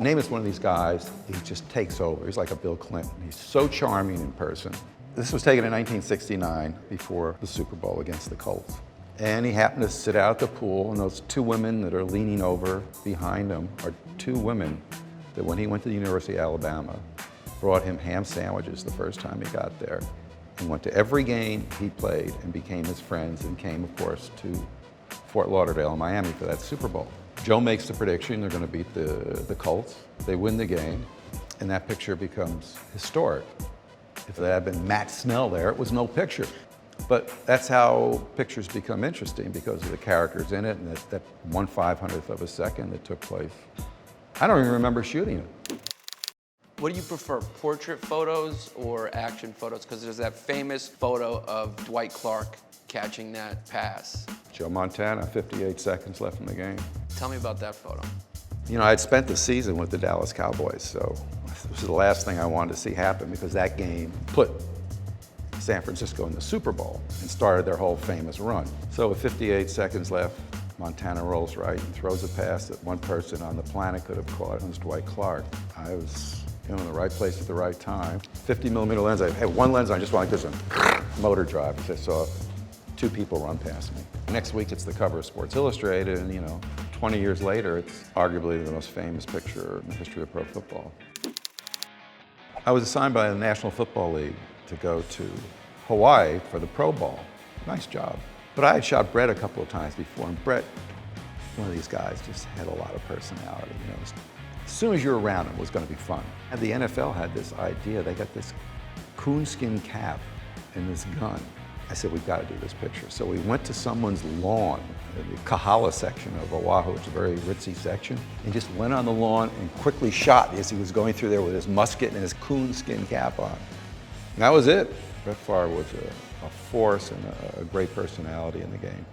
Name is one of these guys, he just takes over. He's like a Bill Clinton. He's so charming in person. This was taken in 1969 before the Super Bowl against the Colts. And he happened to sit out at the pool, and those two women that are leaning over behind him are two women that when he went to the University of Alabama, brought him ham sandwiches the first time he got there. And went to every game he played and became his friends and came, of course, to Fort Lauderdale and Miami for that Super Bowl. Joe makes the prediction they're going to beat the Colts. They win the game, and that picture becomes historic. If there had been Matt Snell there, it was no picture. But that's how pictures become interesting, because of the characters in it and that 1/500th of a second that took place. I don't even remember shooting it. What do you prefer, portrait photos or action photos? Because there's that famous photo of Dwight Clark catching that pass. Joe Montana, 58 seconds left in the game. Tell me about that photo. You know, I'd spent the season with the Dallas Cowboys, so this was the last thing I wanted to see happen, because that game put San Francisco in the Super Bowl and started their whole famous run. So with 58 seconds left, Montana rolls right and throws a pass that one person on the planet could have caught. It was Dwight Clark. I was in the right place at the right time. 50mm lens. I had one lens on, just went like this, and motor drive, because I saw two people run past me. Next week, it's the cover of Sports Illustrated, and 20 years later, it's arguably the most famous picture in the history of pro football. I was assigned by the National Football League to go to Hawaii for the Pro Bowl. Nice job. But I had shot Brett a couple of times before, and Brett, one of these guys, just had a lot of personality. As soon as you're around him, it was going to be fun. And the NFL had this idea. They got this coonskin cap and this gun. I said, we've got to do this picture. So we went to someone's lawn, the Kahala section of Oahu. It's a very ritzy section. And just went on the lawn and quickly shot as he was going through there with his musket and his coonskin cap on. And that was it. Brett Favre was a force and a great personality in the game.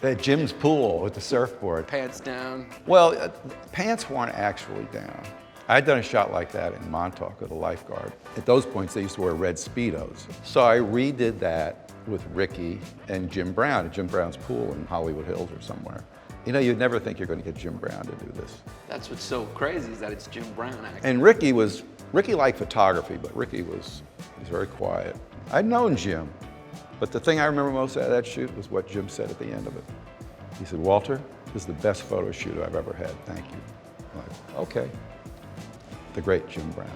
At Jim's pool with the surfboard. Pants down. Well, pants weren't actually down. I'd done a shot like that in Montauk with a lifeguard. At those points, they used to wear red Speedos. So I redid that with Ricky and Jim Brown at Jim Brown's pool in Hollywood Hills or somewhere. You'd never think you're going to get Jim Brown to do this. That's what's so crazy, is that it's Jim Brown, actually. And Ricky liked photography, but Ricky was very quiet. I'd known Jim, but the thing I remember most out of that shoot was what Jim said at the end of it. He said, "Walter, this is the best photo shoot I've ever had. Thank you." I'm like, okay. The great Jim Brown.